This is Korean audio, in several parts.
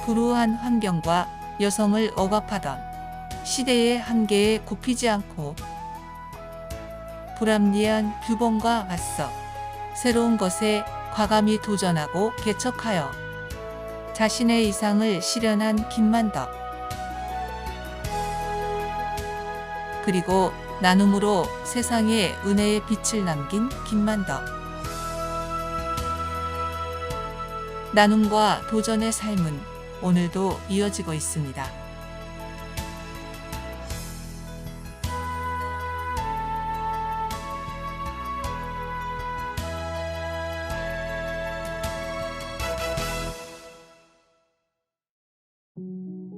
불우한 환경과 여성을 억압하던 시대의 한계에 굽히지 않고 불합리한 규범과 맞서 새로운 것에 과감히 도전하고 개척하여 자신의 이상을 실현한 김만덕. 그리고 나눔으로 세상에 은혜의 빛을 남긴 김만덕. 나눔과 도전의 삶은 오늘도 이어지고 있습니다.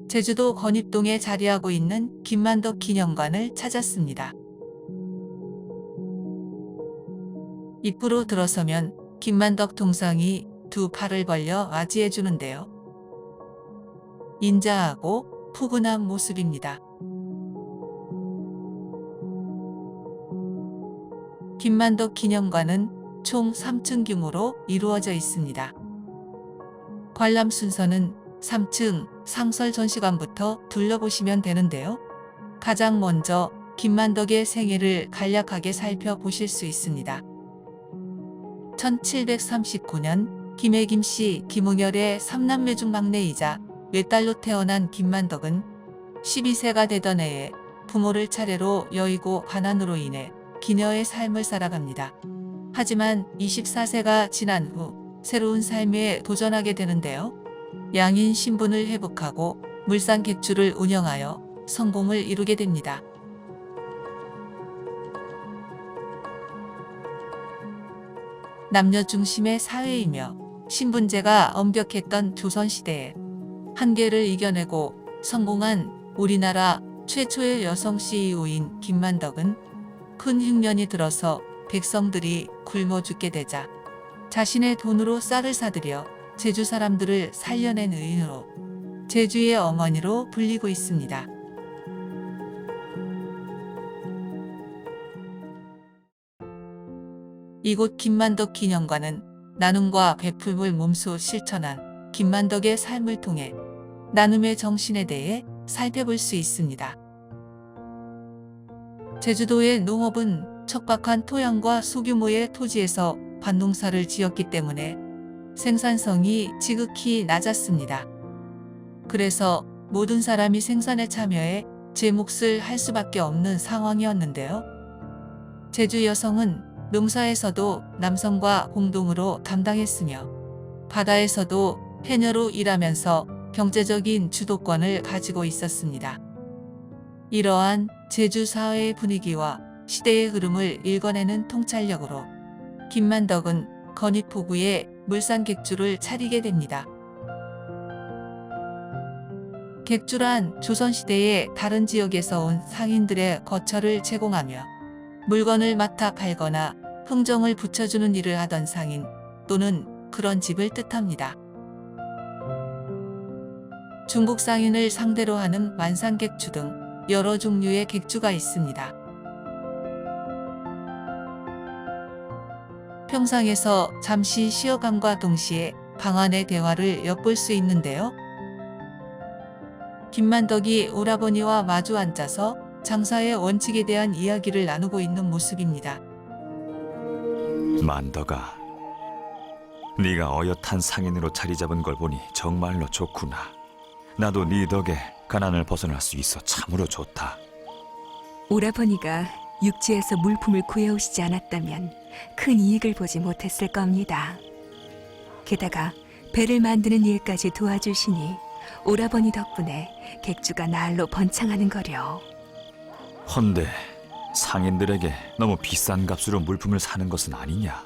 제주도 건입동에 자리하고 있는 김만덕 기념관을 찾았습니다. 입구로 들어서면 김만덕 동상이 두 팔을 벌려 맞이해 주는데요. 인자하고 푸근한 모습입니다. 김만덕 기념관은 총 3층 규모로 이루어져 있습니다. 관람 순서는 3층 상설 전시관부터 둘러보시면 되는데요. 가장 먼저 김만덕의 생애를 간략하게 살펴보실 수 있습니다. 1739년 김해김 씨 김웅열의 3남매 중 막내이자 외딸로 태어난 김만덕은 12세가 되던 해에 부모를 차례로 여의고 가난으로 인해 기녀의 삶을 살아갑니다. 하지만 24세가 지난 후 새로운 삶에 도전하게 되는데요. 양인 신분을 회복하고 물산 객주를 운영하여 성공을 이루게 됩니다. 남녀 중심의 사회이며 신분제가 엄격했던 조선시대에 한계를 이겨내고 성공한 우리나라 최초의 여성 CEO인 김만덕은 큰 흉년이 들어서 백성들이 굶어 죽게 되자 자신의 돈으로 쌀을 사들여 제주 사람들을 살려낸 의인으로 제주의 어머니로 불리고 있습니다. 이곳 김만덕 기념관은 나눔과 베풀을 몸소 실천한 김만덕의 삶을 통해 나눔의 정신에 대해 살펴볼 수 있습니다. 제주도의 농업은 척박한 토양과 소규모의 토지에서 밭농사를 지었기 때문에 생산성이 지극히 낮았습니다. 그래서 모든 사람이 생산에 참여해 제 몫을 할 수밖에 없는 상황이었는데요. 제주 여성은 농사에서도 남성과 공동으로 담당했으며 바다에서도 해녀로 일하면서 경제적인 주도권을 가지고 있었습니다. 이러한 제주 사회의 분위기와 시대의 흐름을 읽어내는 통찰력으로 김만덕은 건입포구에 물산 객주를 차리게 됩니다. 객주란 조선시대의 다른 지역에서 온 상인들의 거처를 제공하며 물건을 맡아 팔거나 흥정을 붙여주는 일을 하던 상인 또는 그런 집을 뜻합니다. 중국 상인을 상대로 하는 만상객주 등 여러 종류의 객주가 있습니다. 평상에서 잠시 쉬어감과 동시에 방안의 대화를 엿볼 수 있는데요. 김만덕이 오라버니와 마주 앉아서 장사의 원칙에 대한 이야기를 나누고 있는 모습입니다. 만덕아, 네가 어엿한 상인으로 자리 잡은 걸 보니 정말로 좋구나. 나도 네 덕에 가난을 벗어날 수 있어 참으로 좋다. 오라버니가 육지에서 물품을 구해오시지 않았다면 큰 이익을 보지 못했을 겁니다. 게다가 배를 만드는 일까지 도와주시니 오라버니 덕분에 객주가 날로 번창하는 거려. 헌데 상인들에게 너무 비싼 값으로 물품을 사는 것은 아니냐?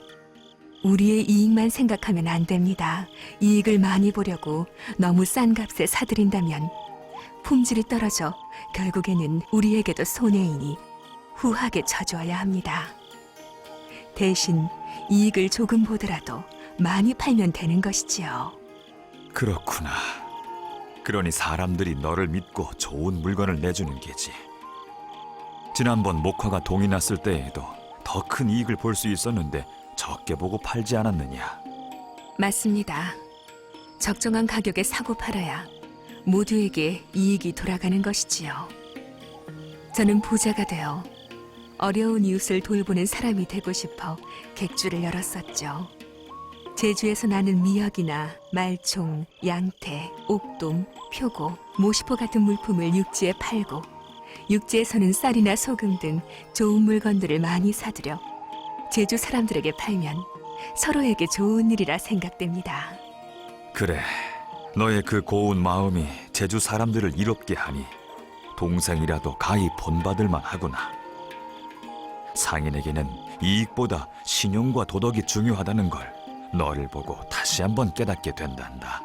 우리의 이익만 생각하면 안 됩니다. 이익을 많이 보려고 너무 싼 값에 사들인다면 품질이 떨어져 결국에는 우리에게도 손해이니 후하게 쳐줘야 합니다. 대신 이익을 조금 보더라도 많이 팔면 되는 것이지요. 그렇구나. 그러니 사람들이 너를 믿고 좋은 물건을 내주는 게지. 지난번 목화가 동이 났을 때에도 더 큰 이익을 볼 수 있었는데 적게 보고 팔지 않았느냐? 맞습니다. 적정한 가격에 사고 팔아야 모두에게 이익이 돌아가는 것이지요. 저는 부자가 되어 어려운 이웃을 돌보는 사람이 되고 싶어 객주를 열었었죠. 제주에서 나는 미역이나 말총, 양태, 옥돔, 표고, 모시포 같은 물품을 육지에 팔고 육지에서는 쌀이나 소금 등 좋은 물건들을 많이 사들여 제주 사람들에게 팔면 서로에게 좋은 일이라 생각됩니다. 그래, 너의 그 고운 마음이 제주 사람들을 이롭게 하니 동생이라도 가히 본받을 만하구나. 상인에게는 이익보다 신용과 도덕이 중요하다는 걸 너를 보고 다시 한번 깨닫게 된단다.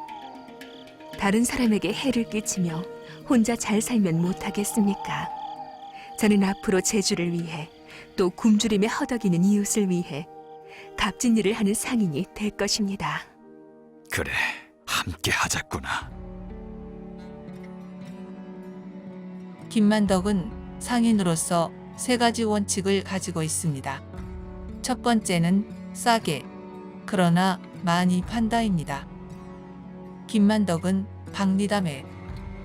다른 사람에게 해를 끼치며 혼자 잘 살면 못하겠습니까? 저는 앞으로 제주를 위해 또 굶주림에 허덕이는 이웃을 위해 값진 일을 하는 상인이 될 것입니다. 그래, 함께 하자꾸나. 김만덕은 상인으로서 3가지 원칙을 가지고 있습니다. 첫 번째는 싸게, 그러나 많이 판다입니다. 김만덕은 박리담에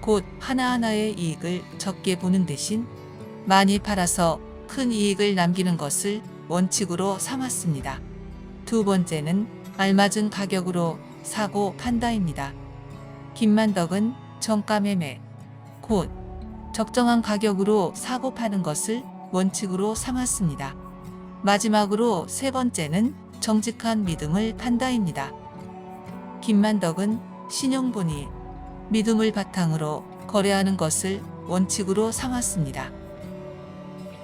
곧 하나하나의 이익을 적게 보는 대신 많이 팔아서 큰 이익을 남기는 것을 원칙으로 삼았습니다. 두 번째는 알맞은 가격으로 사고 판다입니다. 김만덕은 정가 매매, 곧 적정한 가격으로 사고 파는 것을 원칙으로 삼았습니다. 마지막으로 3번째는 정직한 믿음을 판다입니다. 김만덕은 신용본이 믿음을 바탕으로 거래하는 것을 원칙으로 삼았습니다.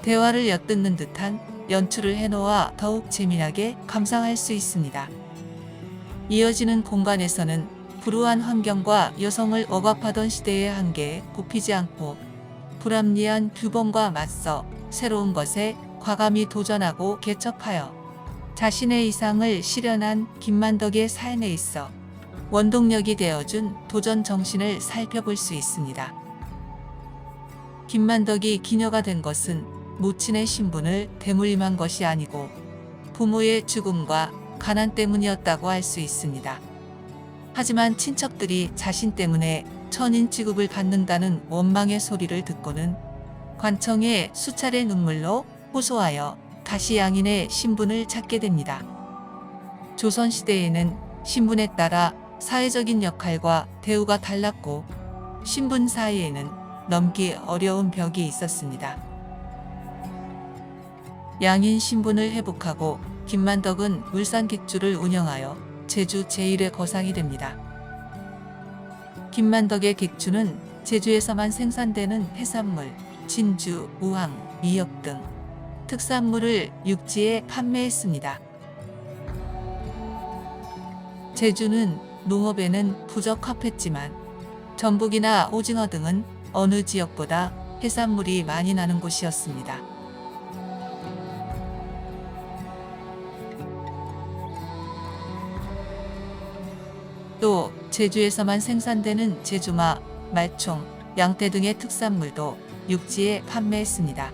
대화를 엿듣는 듯한 연출을 해놓아 더욱 재미나게 감상할 수 있습니다. 이어지는 공간에서는 불우한 환경과 여성을 억압하던 시대의 한계에 굽히지 않고 불합리한 규범과 맞서 새로운 것에 과감히 도전하고 개척하여 자신의 이상을 실현한 김만덕의 삶에 있어 원동력이 되어준 도전 정신을 살펴볼 수 있습니다. 김만덕이 기녀가 된 것은 모친의 신분을 대물림한 것이 아니고 부모의 죽음과 가난 때문이었다고 할 수 있습니다. 하지만 친척들이 자신 때문에 천인 취급을 받는다는 원망의 소리를 듣고는 관청에 수차례 눈물로 호소하여 다시 양인의 신분을 찾게 됩니다. 조선시대에는 신분에 따라 사회적인 역할과 대우가 달랐고 신분 사이에는 넘기 어려운 벽이 있었습니다. 양인 신분을 회복하고 김만덕은 울산 객주를 운영하여 제주 제1의 거상이 됩니다. 김만덕의 객주는 제주에서만 생산되는 해산물, 진주, 우황, 미역 등 특산물을 육지에 판매했습니다. 제주는 농업에는 부적합했지만 전북이나 오징어 등은 어느 지역보다 해산물이 많이 나는 곳이었습니다. 또 제주에서만 생산되는 제주마, 말총, 양태 등의 특산물도 육지에 판매했습니다.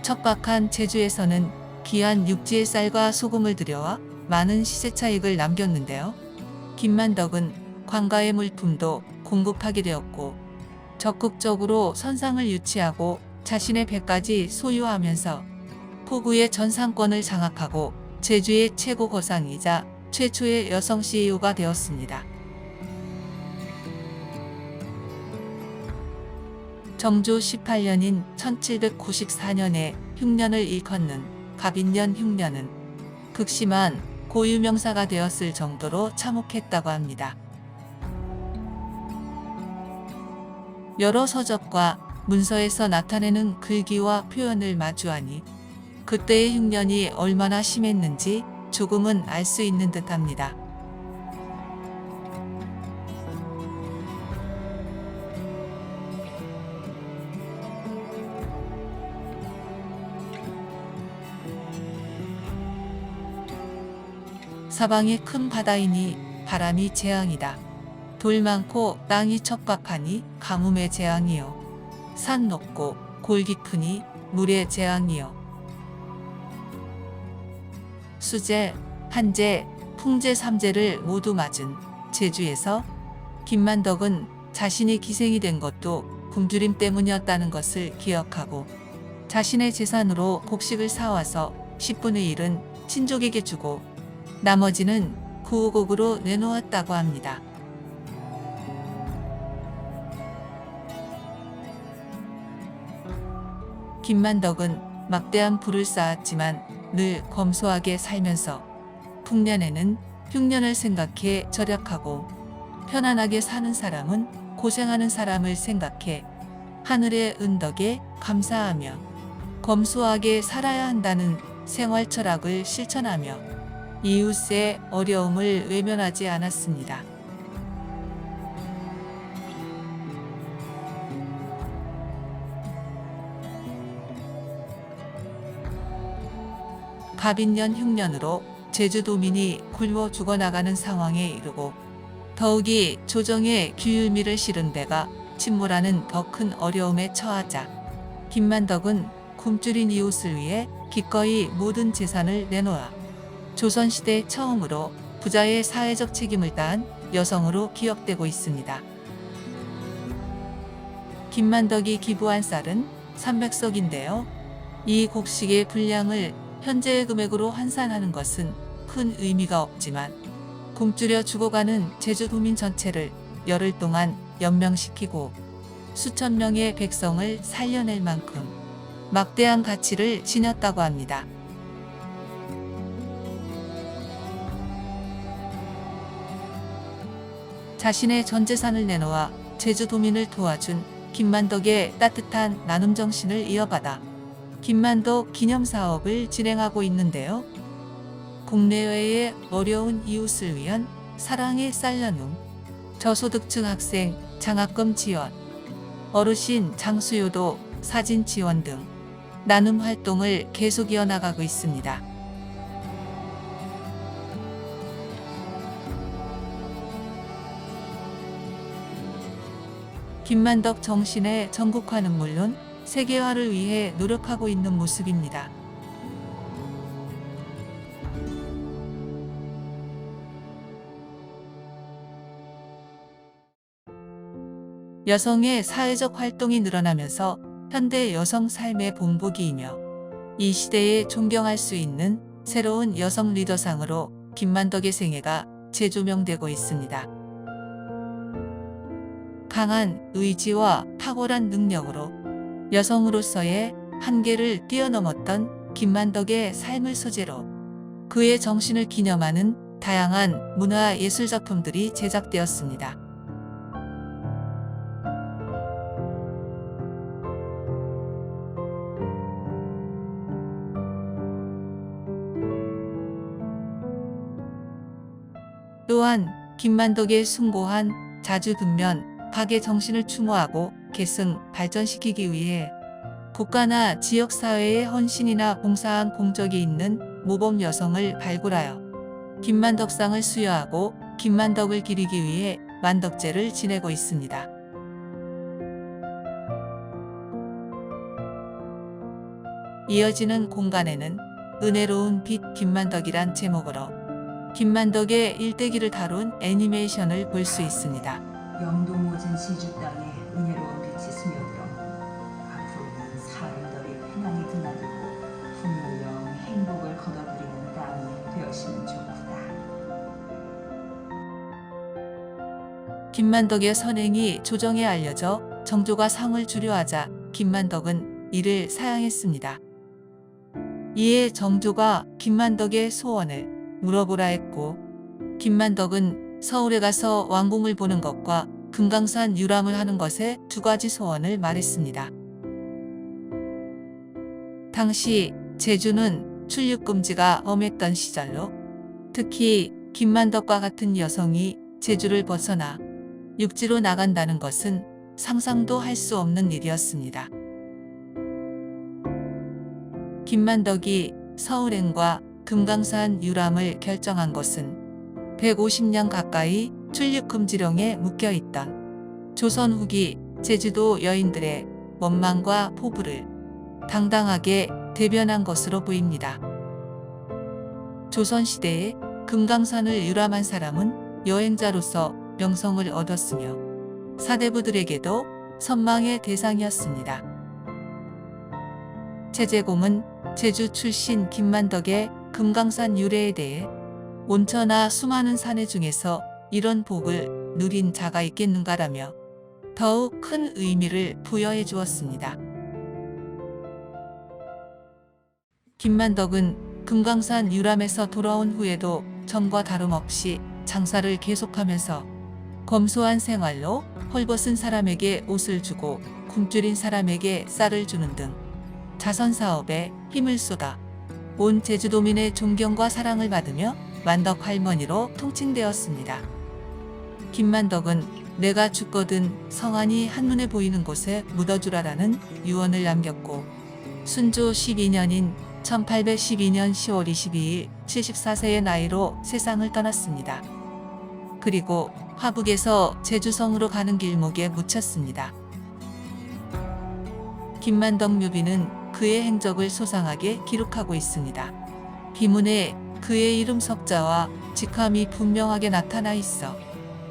척박한 제주에서는 귀한 육지의 쌀과 소금을 들여와 많은 시세 차익을 남겼는데요. 김만덕은 관가의 물품도 공급하게 되었고 적극적으로 선상을 유치하고 자신의 배까지 소유하면서 포구의 전상권을 장악하고 제주의 최고 거상이자 최초의 여성 CEO가 되었습니다. 정조 18년인 1794년에 흉년을 일컫는 갑인년 흉년은 극심한 고유명사가 되었을 정도로 참혹했다고 합니다. 여러 서적과 문서에서 나타내는 글귀와 표현을 마주하니 그때의 흉년이 얼마나 심했는지 조금은 알 수 있는 듯합니다. 사방이 큰 바다이니 바람이 재앙이다. 돌 많고 땅이 척박하니 가뭄의 재앙이요. 산 높고 골 깊으니 물의 재앙이요. 수재, 한재, 풍제 3제를 모두 맞은 제주에서 김만덕은 자신이 기생이 된 것도 굶주림 때문이었다는 것을 기억하고 자신의 재산으로 곡식을 사와서 10분의 1은 친족에게 주고 나머지는 구우곡으로 내놓았다고 합니다. 김만덕은 막대한 부를 쌓았지만 늘 검소하게 살면서 풍년에는 흉년을 생각해 절약하고 편안하게 사는 사람은 고생하는 사람을 생각해 하늘의 은덕에 감사하며 검소하게 살아야 한다는 생활 철학을 실천하며 이웃의 어려움을 외면하지 않았습니다. 갑인년 흉년으로 제주도민이 굶어 죽어나가는 상황에 이르고 더욱이 조정에 규율미를 실은 데가 침몰하는 더 큰 어려움에 처하자 김만덕은 굶주린 이웃을 위해 기꺼이 모든 재산을 내놓아 조선시대 처음으로 부자의 사회적 책임을 다한 여성으로 기억되고 있습니다. 김만덕이 기부한 쌀은 300석인데요. 이 곡식의 분량을 현재의 금액으로 환산하는 것은 큰 의미가 없지만 굶주려 죽어가는 제주도민 전체를 열흘 동안 연명시키고 수천 명의 백성을 살려낼 만큼 막대한 가치를 지녔다고 합니다. 자신의 전 재산을 내놓아 제주도민을 도와준 김만덕의 따뜻한 나눔 정신을 이어받아 김만덕 기념사업을 진행하고 있는데요. 국내외의 어려운 이웃을 위한 사랑의 쌀 나눔, 저소득층 학생 장학금 지원, 어르신 장수효도 사진 지원 등 나눔 활동을 계속 이어나가고 있습니다. 김만덕 정신의 전국화는 물론 세계화를 위해 노력하고 있는 모습입니다. 여성의 사회적 활동이 늘어나면서 현대 여성 삶의 본보기이며 이 시대에 존경할 수 있는 새로운 여성 리더상으로 김만덕의 생애가 재조명되고 있습니다. 강한 의지와 탁월한 능력으로 여성으로서의 한계를 뛰어넘었던 김만덕의 삶을 소재로 그의 정신을 기념하는 다양한 문화 예술 작품들이 제작되었습니다. 또한 김만덕의 숭고한 자주근면 박의 정신을 추모하고 계승 발전시키기 위해 국가나 지역사회에 헌신이나 봉사한 공적이 있는 모범 여성을 발굴하여 김만덕상을 수여하고 김만덕을 기리기 위해 만덕제를 지내고 있습니다. 이어지는 공간에는 은혜로운 빛 김만덕이란 제목으로 김만덕의 일대기를 다룬 애니메이션을 볼 수 있습니다. 영도모진 시주 땅에 은혜로운 빛이 스며들어 앞으로는 사람들이 편안히 드나들고 풍요영 행복을 거둬들이는 땅이 되었으면 좋구나. 김만덕의 선행이 조정에 알려져 정조가 상을 주려 하자 김만덕은 이를 사양했습니다. 이에 정조가 김만덕의 소원을 물어보라 했고 김만덕은 서울에 가서 왕궁을 보는 것과 금강산 유람을 하는 것에 두 가지 소원을 말했습니다. 당시 제주는 출입금지가 엄했던 시절로 특히 김만덕과 같은 여성이 제주를 벗어나 육지로 나간다는 것은 상상도 할 수 없는 일이었습니다. 김만덕이 서울행과 금강산 유람을 결정한 것은 150년 가까이 출입금지령에 묶여있던 조선 후기 제주도 여인들의 원망과 포부를 당당하게 대변한 것으로 보입니다. 조선시대에 금강산을 유람한 사람은 여행자로서 명성을 얻었으며 사대부들에게도 선망의 대상이었습니다. 최재공은 제주 출신 김만덕의 금강산 유래에 대해 온천하 수많은 산해 중에서 이런 복을 누린 자가 있겠는가라며 더욱 큰 의미를 부여해 주었습니다. 김만덕은 금강산 유람에서 돌아온 후에도 전과 다름없이 장사를 계속하면서 검소한 생활로 헐벗은 사람에게 옷을 주고 굶주린 사람에게 쌀을 주는 등 자선 사업에 힘을 쏟아 온 제주도민의 존경과 사랑을 받으며 만덕 할머니로 통칭되었습니다. 김만덕은 내가 죽거든 성안이 한눈에 보이는 곳에 묻어주라라는 유언을 남겼고 순조 12년인 1812년 10월 22일 74세의 나이로 세상을 떠났습니다. 그리고 화북에서 제주성으로 가는 길목에 묻혔습니다. 김만덕 묘비는 그의 행적을 소상하게 기록하고 있습니다. 비문에 그의 이름 석자와 직함이 분명하게 나타나 있어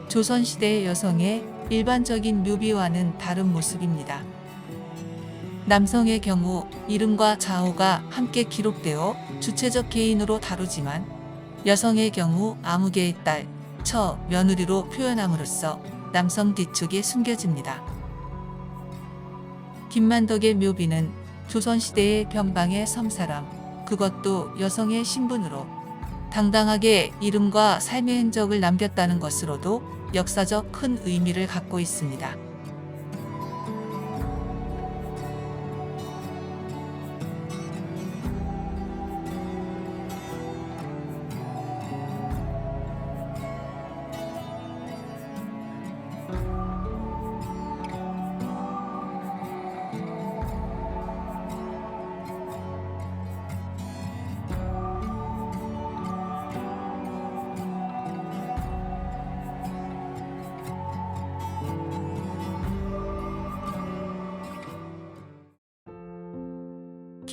조선시대의 여성의 일반적인 묘비와는 다른 모습입니다. 남성의 경우 이름과 좌우가 함께 기록되어 주체적 개인으로 다루지만 여성의 경우 아무개의 딸, 처, 며느리로 표현함으로써 남성 뒤축이 숨겨집니다. 김만덕의 묘비는 조선시대의 변방의 섬사람, 그것도 여성의 신분으로 당당하게 이름과 삶의 흔적을 남겼다는 것으로도 역사적 큰 의미를 갖고 있습니다.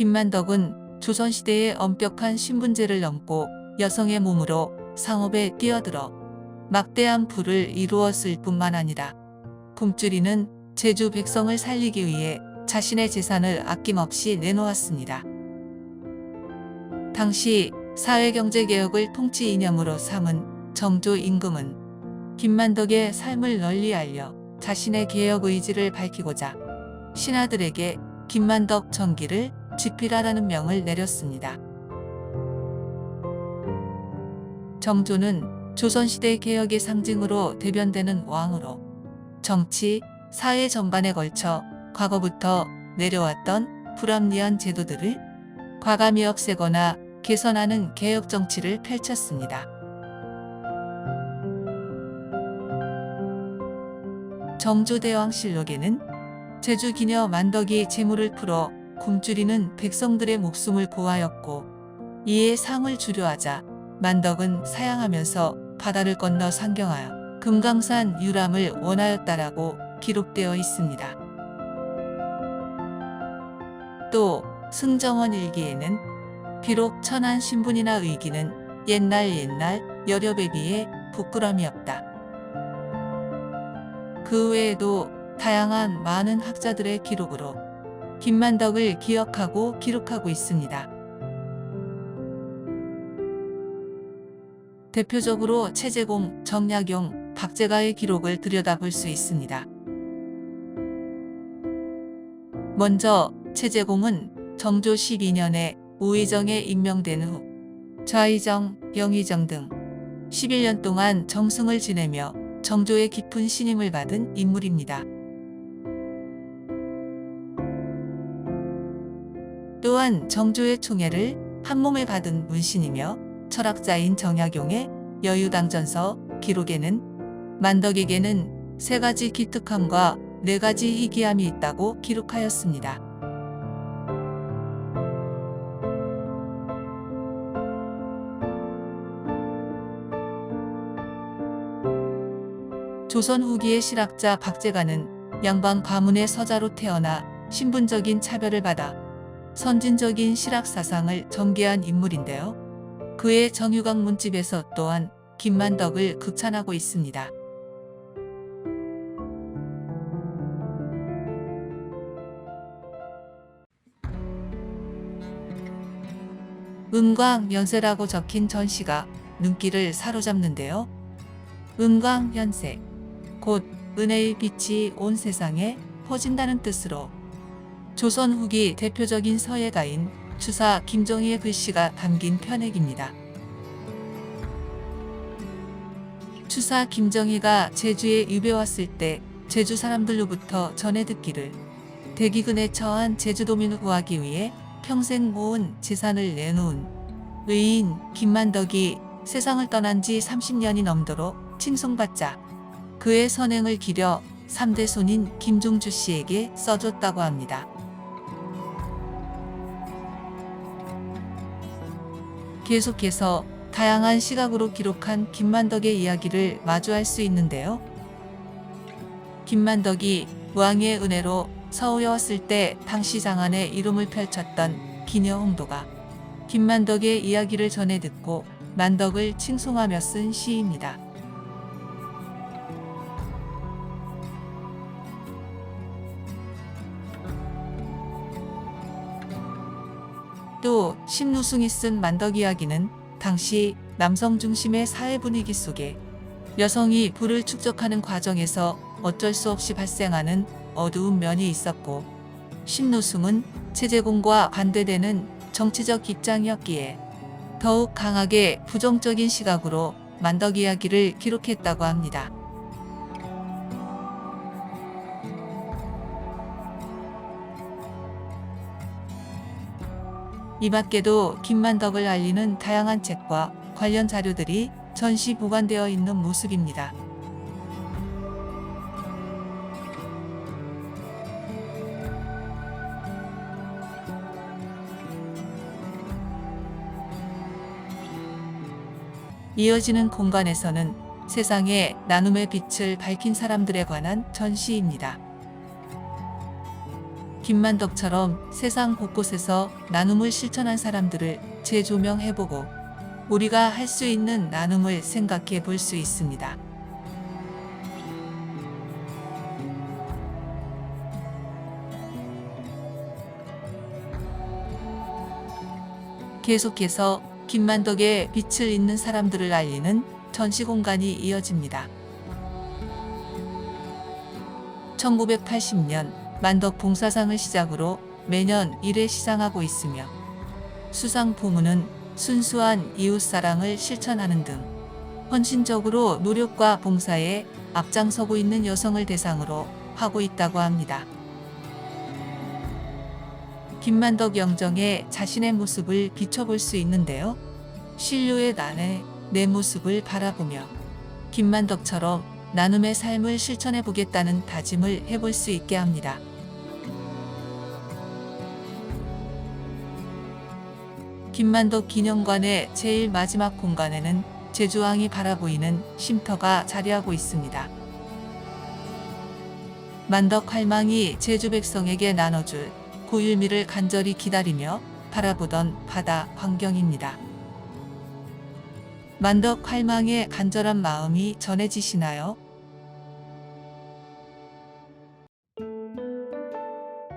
김만덕은 조선시대의 엄격한 신분제를 넘고 여성의 몸으로 상업에 뛰어들어 막대한 부를 이루었을 뿐만 아니라 굶주리는 제주 백성을 살리기 위해 자신의 재산을 아낌없이 내놓았습니다. 당시 사회경제개혁을 통치 이념으로 삼은 정조 임금은 김만덕의 삶을 널리 알려 자신의 개혁 의지를 밝히고자 신하들에게 김만덕 정기를 지필하라는 명을 내렸습니다. 정조는 조선시대 개혁의 상징으로 대변되는 왕으로 정치, 사회 전반에 걸쳐 과거부터 내려왔던 불합리한 제도들을 과감히 없애거나 개선하는 개혁 정치를 펼쳤습니다. 정조대왕실록에는 제주기녀 만덕이 재물을 풀어 굶주리는 백성들의 목숨을 구하였고 이에 상을 주려 하자 만덕은 사양하면서 바다를 건너 상경하여 금강산 유람을 원하였다라고 기록되어 있습니다. 또 승정원 일기에는 비록 천한 신분이나 의기는 옛날 여렵에 비해 부끄럼이 없다. 그 외에도 다양한 많은 학자들의 기록으로 김만덕을 기억하고 기록하고 있습니다. 대표적으로 최재공, 정약용, 박제가의 기록을 들여다볼 수 있습니다. 먼저 최재공은 정조 12년에 우의정에 임명된 후 좌의정, 영의정 등 11년 동안 정승을 지내며 정조의 깊은 신임을 받은 인물입니다. 또한 정조의 총애를 한몸에 받은 문신이며 철학자인 정약용의 여유당전서 기록에는 만덕에게는 3가지 기특함과 4가지 희귀함이 있다고 기록하였습니다. 조선 후기의 실학자 박제가는 양반 가문의 서자로 태어나 신분적인 차별을 받아 선진적인 실학 사상을 전개한 인물인데요. 그의 정유각 문집에서 또한 김만덕을 극찬하고 있습니다. 은광연세라고 적힌 전시가 눈길을 사로잡는데요. 은광연세, 곧 은혜의 빛이 온 세상에 퍼진다는 뜻으로 조선 후기 대표적인 서예가인 추사 김정희의 글씨가 담긴 편액입니다. 추사 김정희가 제주에 유배 왔을 때 제주 사람들로부터 전해 듣기를 대기근에 처한 제주도민을 구하기 위해 평생 모은 재산을 내놓은 의인 김만덕이 세상을 떠난 지 30년이 넘도록 칭송받자 그의 선행을 기려 3대 손인 김종주 씨에게 써줬다고 합니다. 계속해서 다양한 시각으로 기록한 김만덕의 이야기를 마주할 수 있는데요. 김만덕이 왕의 은혜로 서울에 왔을 때 당시 장안의 이름을 펼쳤던 기녀홍도가 김만덕의 이야기를 전해 듣고 만덕을 칭송하며 쓴 시입니다. 또 심루승이 쓴 만덕 이야기는 당시 남성 중심의 사회 분위기 속에 여성이 부를 축적하는 과정에서 어쩔 수 없이 발생하는 어두운 면이 있었고 심루승은 체제공과 반대되는 정치적 입장이었기에 더욱 강하게 부정적인 시각으로 만덕 이야기를 기록했다고 합니다. 이 밖에도 김만덕을 알리는 다양한 책과 관련 자료들이 전시 보관되어 있는 모습입니다. 이어지는 공간에서는 세상에 나눔의 빛을 밝힌 사람들에 관한 전시입니다. 김만덕처럼 세상 곳곳에서 나눔을 실천한 사람들을 재조명해보고 우리가 할 수 있는 나눔을 생각해 볼 수 있습니다. 계속해서 김만덕의 빛을 잇는 사람들을 알리는 전시 공간이 이어집니다. 1980년 만덕 봉사상을 시작으로 매년 1회 시상하고 있으며 수상 부문은 순수한 이웃사랑을 실천하는 등 헌신적으로 노력과 봉사에 앞장서고 있는 여성을 대상으로 하고 있다고 합니다. 김만덕 영정에 자신의 모습을 비춰볼 수 있는데요. 실루엣 안에 내 모습을 바라보며 김만덕처럼 나눔의 삶을 실천해 보겠다는 다짐을 해볼 수 있게 합니다. 김만덕 기념관의 제일 마지막 공간에는 제주항이 바라보이는 쉼터가 자리하고 있습니다. 만덕 할망이 제주 백성에게 나눠줄 고율미를 간절히 기다리며 바라보던 바다 광경입니다. 만덕 할망의 간절한 마음이 전해지시나요?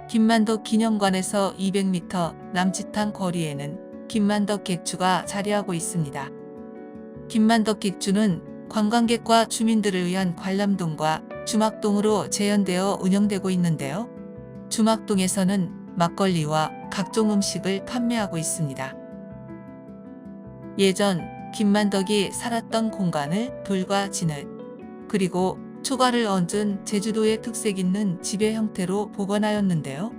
김만덕 기념관에서 200m 남짓한 거리에는 김만덕 객주가 자리하고 있습니다. 김만덕 객주는 관광객과 주민들을 위한 관람동과 주막동으로 재현되어 운영되고 있는데요. 주막동에서는 막걸리와 각종 음식을 판매하고 있습니다. 예전 김만덕이 살았던 공간을 돌과 진흙 그리고 초가를 얹은 제주도의 특색 있는 집의 형태로 복원하였는데요.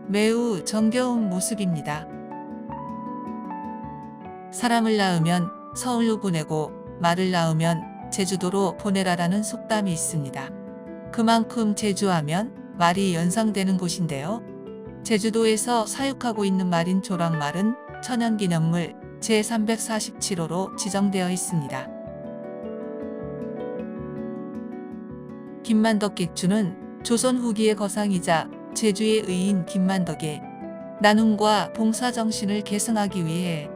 매우 정겨운 모습입니다. 사람을 낳으면 서울로 보내고 말을 낳으면 제주도로 보내라라는 속담이 있습니다. 그만큼 제주하면 말이 연상되는 곳인데요. 제주도에서 사육하고 있는 말인 조랑말은 천연기념물 제347호로 지정되어 있습니다. 김만덕 객주는 조선 후기의 거상이자 제주의 의인 김만덕의 나눔과 봉사 정신을 계승하기 위해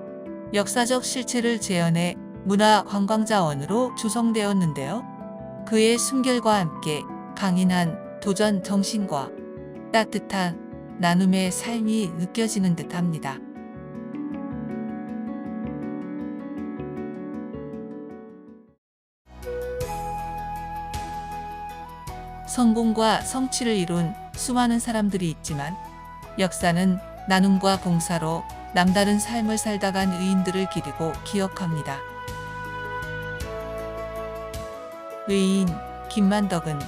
역사적 실체를 재현해 문화관광자원으로 조성되었는데요. 그의 순결과 함께 강인한 도전 정신과 따뜻한 나눔의 삶이 느껴지는 듯합니다. 성공과 성취를 이룬 수많은 사람들이 있지만 역사는 나눔과 봉사로 남다른 삶을 살다 간 의인들을 기리고 기억합니다. 의인 김만덕은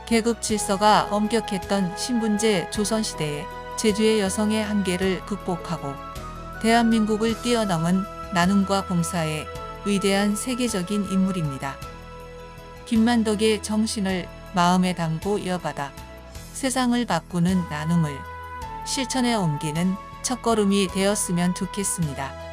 계급 질서가 엄격했던 신분제 조선시대에 제주의 여성의 한계를 극복하고 대한민국을 뛰어넘은 나눔과 봉사의 위대한 세계적인 인물입니다. 김만덕의 정신을 마음에 담고 이어받아 세상을 바꾸는 나눔을 실천에 옮기는 첫걸음이 되었으면 좋겠습니다.